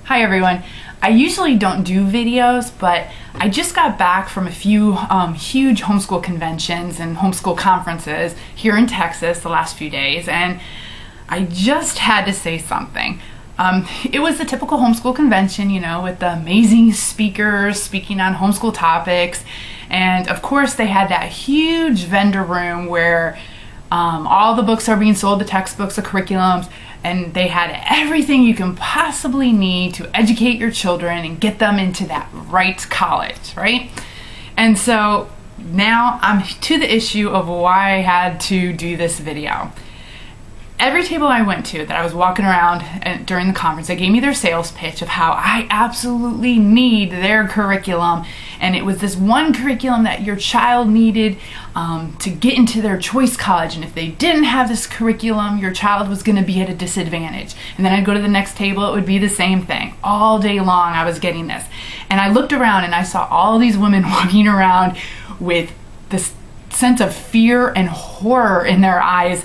Hi everyone. I usually don't do videos, but I just got back from a few huge homeschool conventions and homeschool conferences here in Texas the last few days, and I just had to say something. It was the typical homeschool convention, you know, with the amazing speakers speaking on homeschool topics, and of course they had that huge vendor room where all the books are being sold, the textbooks, the curriculums, and they had everything you can possibly need to educate your children and get them into that right college, right? And so now I'm to the issue of why I had to do this video. Every table I went to that I was walking around during the conference, they gave me their sales pitch of how I absolutely need their curriculum. And it was this one curriculum that your child needed to get into their choice college. And if they didn't have this curriculum, your child was going to be at a disadvantage. And then I'd go to the next table, it would be the same thing. All day long I was getting this. And I looked around and I saw all these women walking around with this sense of fear and horror in their eyes,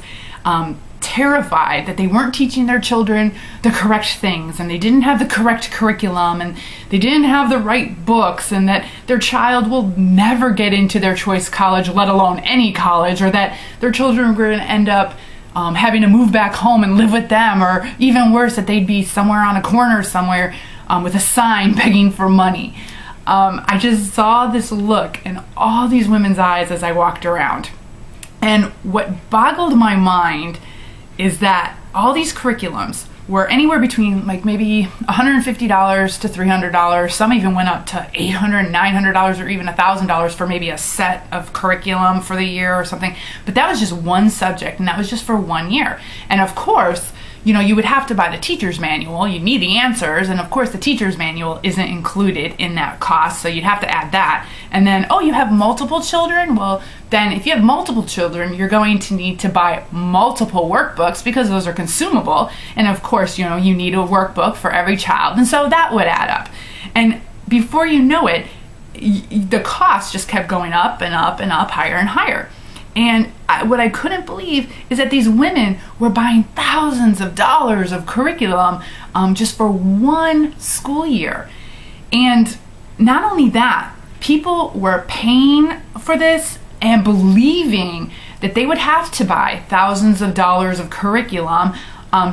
terrified that they weren't teaching their children the correct things, and they didn't have the correct curriculum, and they didn't have the right books, and that their child will never get into their choice college, let alone any college, or that their children are going to end up having to move back home and live with them, or even worse, that they'd be somewhere on a corner somewhere with a sign begging for money. I just saw this look in all these women's eyes as I walked around. And what boggled my mind is that all these curriculums were anywhere between like maybe $150 to $300. Some even went up to $800, $900, or even $1,000 for maybe a set of curriculum for the year or something. But that was just one subject, and that was just for 1 year. And of course, you know, you would have to buy the teacher's manual. You need the answers, and of course the teacher's manual isn't included in that cost, so you'd have to add that. And then, oh, you have multiple children? Well, then if you have multiple children, you're going to need to buy multiple workbooks because those are consumable. And of course, you know, you need a workbook for every child, and so that would add up. And before you know it, the cost just kept going up and up and up, higher and higher. And what I couldn't believe is that these women were buying thousands of dollars of curriculum just for one school year. And not only that, people were paying for this and believing that they would have to buy thousands of dollars of curriculum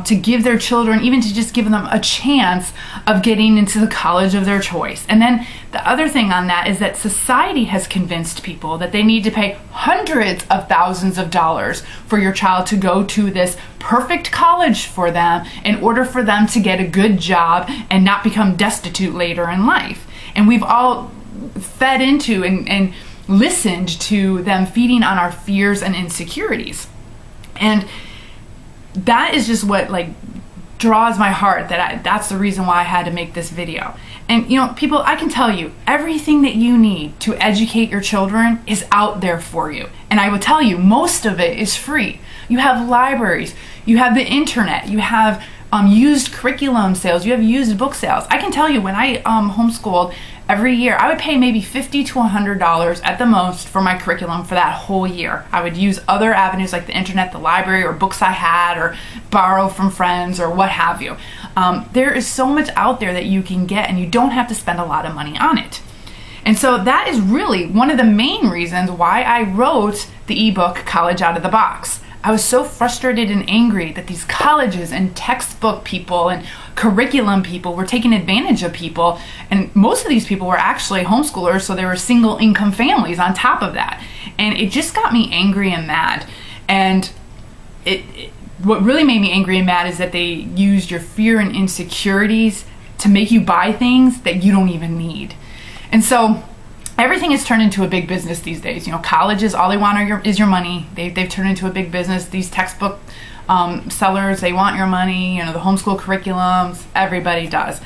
to give their children, even to just give them a chance of getting into the college of their choice. And then the other thing on that is that society has convinced people that they need to pay hundreds of thousands of dollars for your child to go to this perfect college for them in order for them to get a good job and not become destitute later in life. And we've all fed into and listened to them feeding on our fears and insecurities. And that is just what like draws my heart, that's the reason why I had to make this video. And you know, people, I can tell you everything that you need to educate your children is out there for you. And I will tell you, most of it is free. You have libraries, you have the internet, you have used curriculum sales, you have used book sales. I can tell you, when I homeschooled, every year I would pay maybe $50 to $100 at the most for my curriculum for that whole year. I would use other avenues like the internet, the library, or books I had, or borrow from friends, or what have you. There is so much out there that you can get, and you don't have to spend a lot of money on it. And so that is really one of the main reasons why I wrote the ebook College Out of the Box. I was so frustrated and angry that these colleges and textbook people and curriculum people were taking advantage of people, and most of these people were actually homeschoolers, so they were single income families on top of that. And it just got me angry and mad. And what really made me angry and mad is that they used your fear and insecurities to make you buy things that you don't even need. And so everything is turned into a big business these days. You know, colleges, all they want is your money. They've turned into a big business. These textbook sellers, they want your money. You know, the homeschool curriculums, everybody does.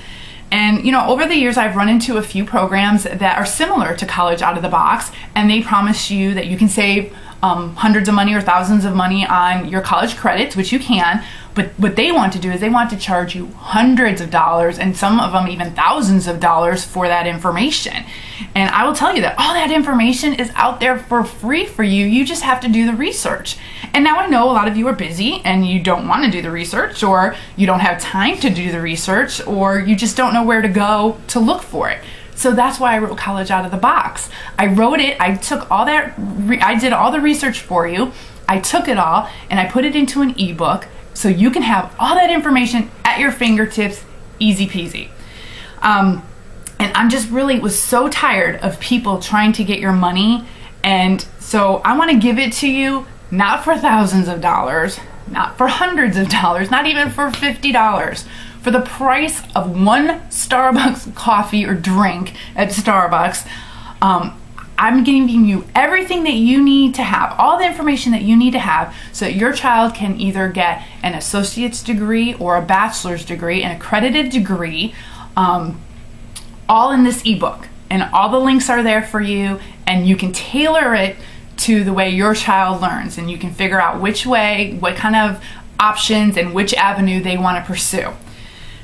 And you know, over the years I've run into a few programs that are similar to College Out of the Box, and they promise you that you can save hundreds of money or thousands of money on your college credits, which you can, But what they want to do is they want to charge you hundreds of dollars, and some of them even thousands of dollars for that information. And I will tell you that all that information is out there for free for you. You just have to do the research. And now I know a lot of you are busy and you don't want to do the research, or you don't have time to do the research, or you just don't know where to go to look for it. So that's why I wrote College Out of the Box. I wrote it, I took all that, I did all the research for you. I took it all and I put it into an ebook so you can have all that information at your fingertips, easy peasy. And I'm just really was so tired of people trying to get your money. And so I want to give it to you, not for thousands of dollars, not for hundreds of dollars, not even for $50. For the price of one Starbucks coffee or drink at Starbucks, I'm giving you everything that you need to have, all the information that you need to have, so that your child can either get an associate's degree or a bachelor's degree, an accredited degree, all in this ebook. And all the links are there for you, and you can tailor it to the way your child learns, and you can figure out which way, what kind of options and which avenue they want to pursue.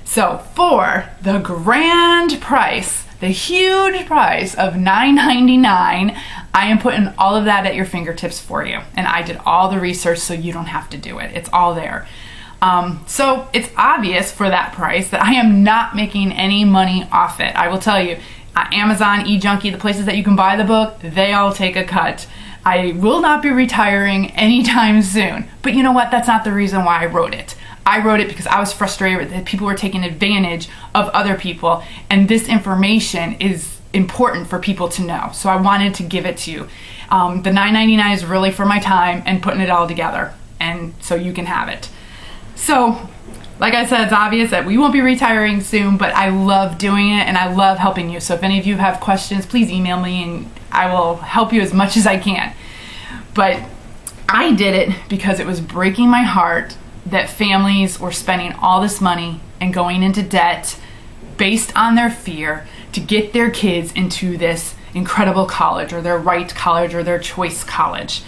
So for the grand price, the huge price of $9.99, I am putting all of that at your fingertips for you. And I did all the research so you don't have to do it. It's all there. So it's obvious for that price that I am not making any money off it. I will tell you, Amazon, eJunkie, the places that you can buy the book, they all take a cut. I will not be retiring anytime soon. But you know what? That's not the reason why I wrote it. I wrote it because I was frustrated that people were taking advantage of other people, and this information is important for people to know. So I wanted to give it to you. The $9.99 is really for my time and putting it all together, and so you can have it. So, like I said, it's obvious that we won't be retiring soon, but I love doing it and I love helping you. So if any of you have questions, please email me and I will help you as much as I can. But I did it because it was breaking my heart that families were spending all this money and going into debt based on their fear to get their kids into this incredible college, or their right college, or their choice college.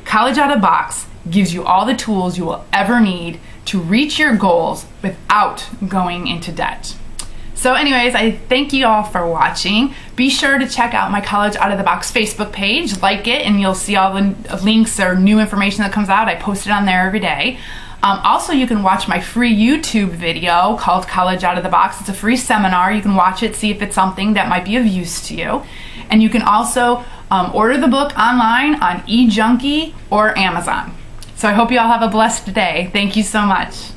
College Out of the Box gives you all the tools you will ever need to reach your goals without going into debt. So anyways, I thank you all for watching. Be sure to check out my College Out of the Box Facebook page, like it, and you'll see all the links or new information that comes out. I post it on there every day. Also, you can watch my free YouTube video called College Out of the Box. It's a free seminar. You can watch it, see if it's something that might be of use to you. And you can also order the book online on eJunkie or Amazon. So I hope you all have a blessed day. Thank you so much.